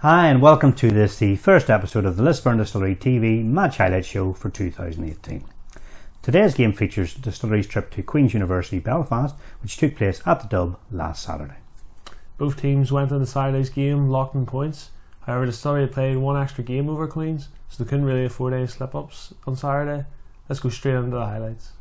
Hi and welcome to this, the first episode of the Lisburn Distillery TV Match Highlight Show for 2018. Today's game features the Distillery's trip to Queen's University Belfast, which took place at the Dub last Saturday. Both teams went into Saturday's game locked in points. However, the Distillery had played one extra game over Queen's, so they couldn't really afford any slip-ups on Saturday. Let's go straight into the highlights.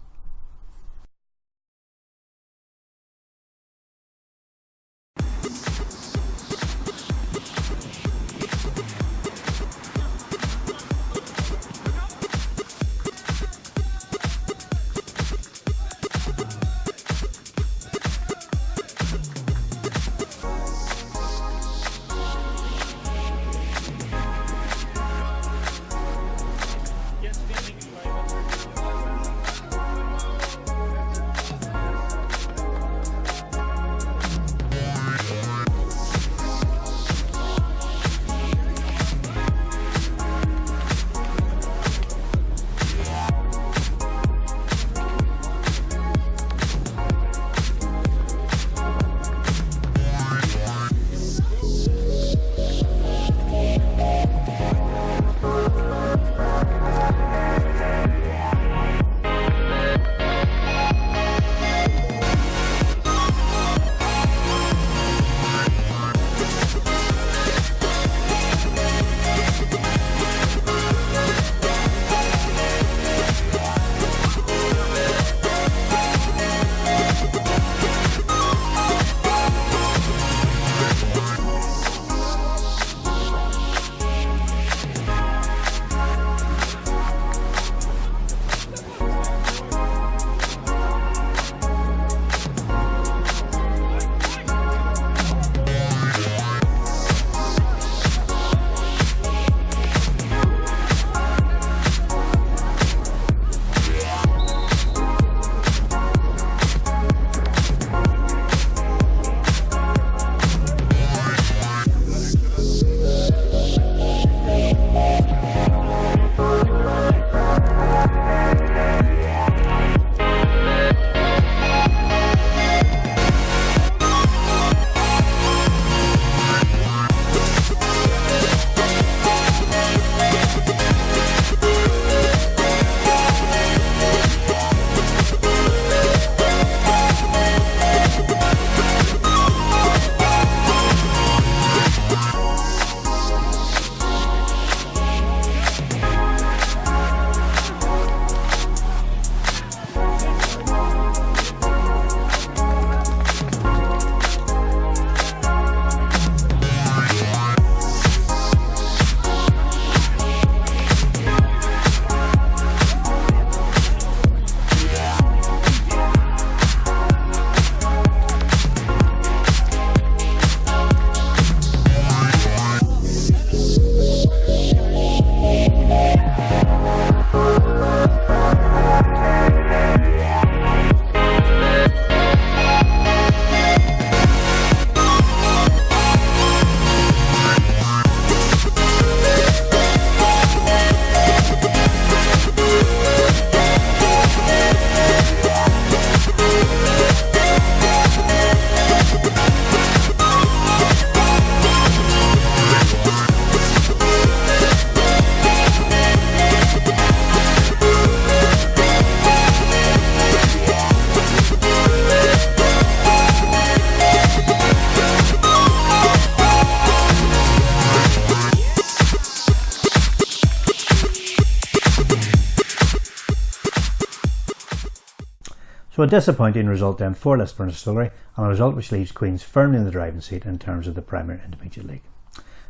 So a disappointing result then for Lisburn Distillery, and a result which leaves Queen's firmly in the driving seat in terms of the Premier Intermediate League.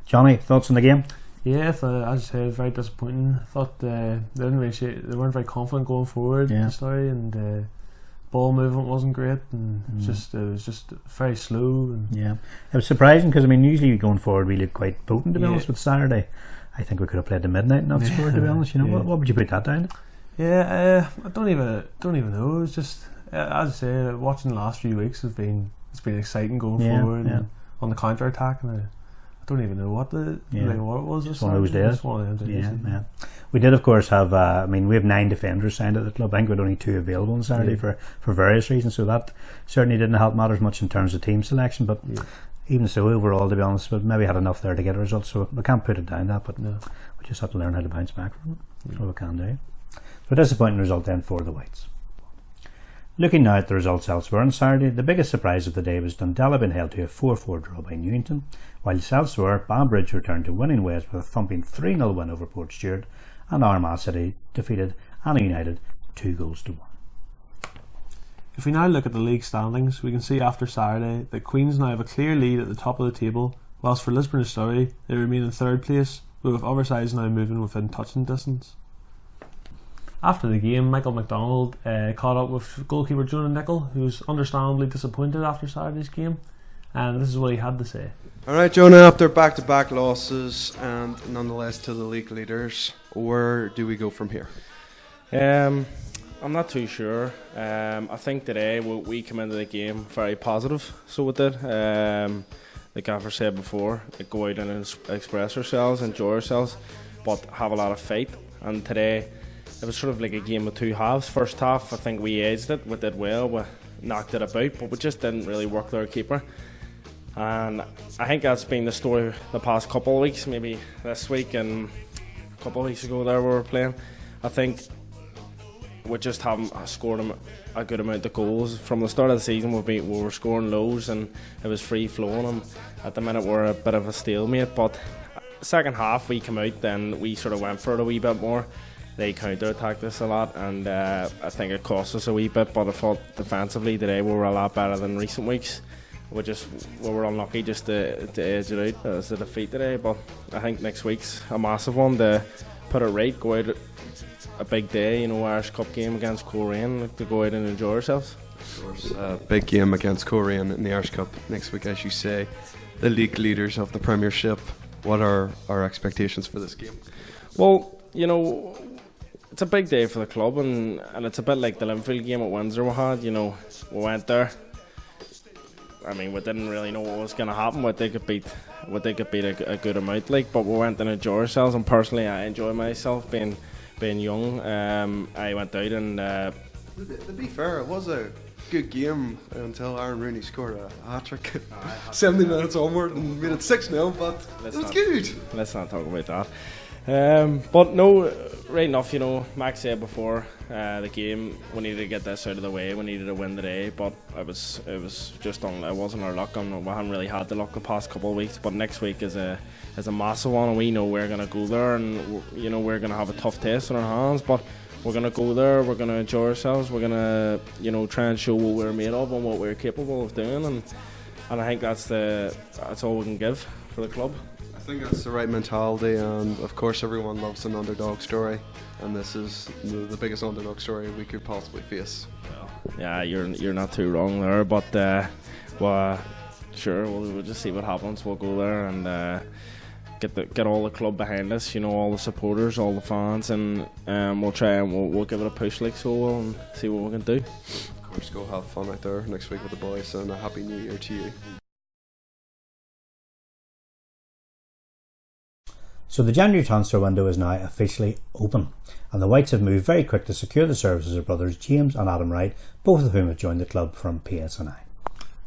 Johnny, thoughts on the game? Yeah, as I said, very disappointing. I thought they weren't very confident going forward. Yeah. Distillery, and ball movement wasn't great, and it was just very slow. And yeah, it was surprising because usually going forward we look quite potent, to be honest. With Saturday, I think we could have played to midnight and not scored. To be honest, what would you put that down to? Yeah, I don't even know. It was just, as I say, watching the last few weeks it's been exciting going forward and on the counter attack, and I don't even know what what it was. Just one of those days. Yeah. We did, of course, have. We have 9 defenders signed at the club. I think we had only 2 available on Saturday for various reasons. So that certainly didn't help matters much in terms of team selection. But even so, overall, to be honest, we maybe had enough there to get a result, so we can't put it down that, but no, we just have to learn how to bounce back from it. That's what we can do. So a disappointing result then for the Whites. Looking now at the results elsewhere on Saturday, the biggest surprise of the day was Dundela being held to a 4-4 draw by Newington, whilst elsewhere, Banbridge returned to winning ways with a thumping 3-0 win over Port Stewart, and Armagh City defeated Anna United 2-1. If we now look at the league standings, we can see after Saturday that Queens now have a clear lead at the top of the table, whilst for Lisburn Distillery they remain in third place, with other sides now moving within touching distance. After the game, Michael McDonald caught up with goalkeeper Jonah Nicholl, who was understandably disappointed after Saturday's game, and this is what he had to say. Alright, Jonah, after back-to-back losses and nonetheless to the league leaders, where do we go from here? I'm not too sure. I think today we come into the game very positive, so we did. Like Gaffer said before, go out and express ourselves, enjoy ourselves, but have a lot of faith. And today it was sort of like a game of two halves. First half, I think we edged it, we did well, we knocked it about, but we just didn't really work with our keeper. And I think that's been the story the past couple of weeks, maybe this week and a couple of weeks ago there we were playing. I think we just haven't scored a good amount of goals. From the start of the season we were scoring loads and it was free flowing, and at the minute we're a bit of a stalemate. But second half we come out, then we sort of went for it a wee bit more. They counter-attacked us a lot, and I think it cost us a wee bit, but I thought defensively today we were a lot better than recent weeks. We were unlucky just to edge it out as a defeat today, but I think next week's a massive one to put it right, go out a big day, Irish Cup game against Coleraine, to go out and enjoy ourselves. Of course, big game against Coleraine in the Irish Cup next week, as you say. The league leaders of the Premiership, what are our expectations for this game? Well, it's a big day for the club, and it's a bit like the Linfield game at Windsor we had. We went there. I mean, we didn't really know what was going to happen, what they could beat a good amount, but we went and enjoyed ourselves. And personally, I enjoy myself being young. I went out and. To be fair, it was a good game until Aaron Rooney scored a hat-trick 70 minutes onward and made it 6-0, but it was good. Let's not talk about that. But no, right enough, Max said before the game, we needed to get this out of the way, we needed to win today, but it was just it wasn't our luck, and we haven't really had the luck the past couple of weeks. But next week is a massive one, and we know we're going to go there, and we're going to have a tough test on our hands, but we're going to go there, we're going to enjoy ourselves, we're going to try and show what we're made of and what we're capable of doing, and I think that's all we can give for the club. I think that's the right mentality, and of course everyone loves an underdog story, and this is the biggest underdog story we could possibly face. Yeah, you're not too wrong there, but sure, we'll just see what happens. We'll go there and get all the club behind us, all the supporters, all the fans, and we'll try and we'll give it a push and see what we can do. Of course, go have fun out there next week with the boys, and a happy new year to you. So the January transfer window is now officially open, and the Whites have moved very quick to secure the services of brothers James and Adam Wright, both of whom have joined the club from PSNI.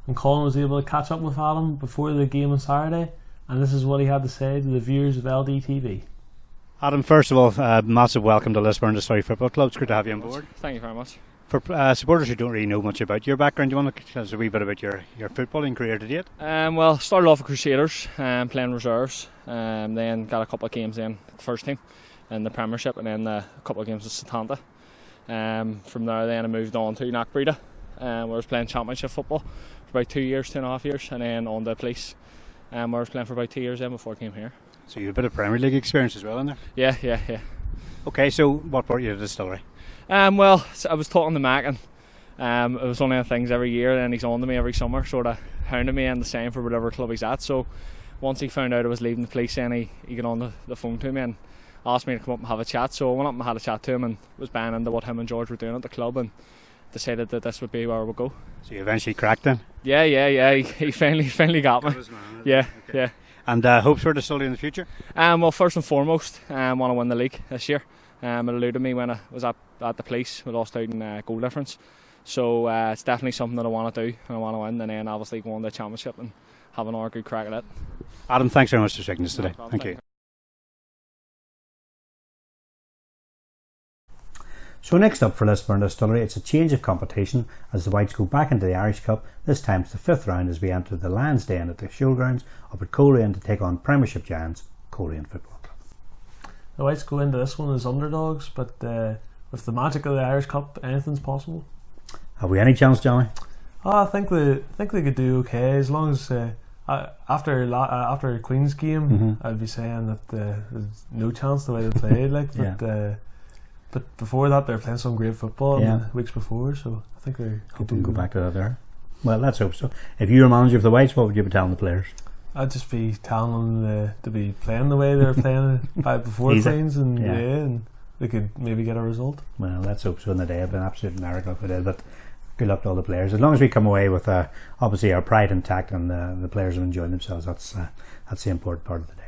And Colin was able to catch up with Adam before the game on Saturday, and this is what he had to say to the viewers of LDTV. Adam, first of all, massive welcome to Lisburn Distillery Football Club. It's good to have you on board. Thank you very much. For supporters who don't really know much about your background, do you want to tell us a wee bit about your footballing career to date? Well, started off with Crusaders, playing reserves, then got a couple of games in the first team in the Premiership, and then a couple of games with Setanta. From there then I moved on to Knockbreda, where I was playing Championship football for about 2.5 years, and then on to Police, where I was playing for about 2 years then before I came here. So you have a bit of Premier League experience as well in there? Yeah. Okay, so what brought you to the distillery? Well, I was talking to Mac, and it was one of the things every year, and he's on to me every summer, sort of hounding me and the same for whatever club he's at. So once he found out I was leaving the Police, then he got on the phone to me and asked me to come up and have a chat. So I went up and had a chat to him, and was buying into what him and George were doing at the club, and decided that this would be where we'd go. So you eventually cracked then? Yeah. He finally got me. Yeah. And hopes for distillery in the future? Well, first and foremost, want to win the league this year. It eluded me when I was at the Police. We lost out in goal difference, so it's definitely something that I want to do and I want to win, and then obviously go on the Championship and have another good crack at it. Adam, thanks very much for speaking to us today. No problem, Thank you. So next up for Lisburn Distillery, it's a change of competition as the Whites go back into the Irish Cup. This time it's the 5th round as we enter the Lions Den at the Showgrounds up at Coleraine to take on Premiership giants Coleraine Football Club. The Whites go into this one as underdogs, but with the magic of the Irish Cup, anything's possible. Have we any chance, Johnny? I think they could do okay as long as after Queen's game, I'd be saying that there's no chance the way they played. But before that, they're playing some great football in the weeks before, so I think they hope we can go back to that there. Well, let's hope so. If you were manager of the Whites, what would you be telling the players? I'd just be telling them to be playing the way they're playing before Queen's, and they could maybe get a result. Well, let's hope so. In the day, it'd been an absolute miracle if we did, but good luck to all the players. As long as we come away with obviously our pride intact and the players have enjoyed themselves, that's the important part of the day.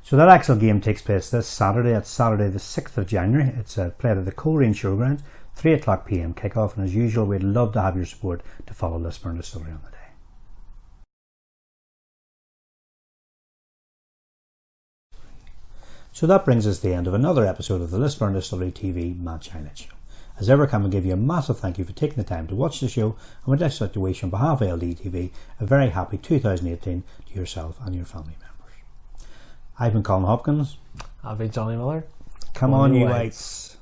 So that actual game takes place this Saturday. It's Saturday the 6th of January. It's played at the Coleraine Showgrounds, 3 o'clock p.m. kickoff, and as usual we'd love to have your support to follow Lisburn Distillery on the day. So that brings us to the end of another episode of the Lisburn Distillery TV Match Highlight Show. As ever, can we give you a massive thank you for taking the time to watch the show, and we'd just like to wish on behalf of LDTV a very happy 2018 to yourself and your family members. I've been Colin Hopkins. I've been Johnny Millar. Come on, you Whites.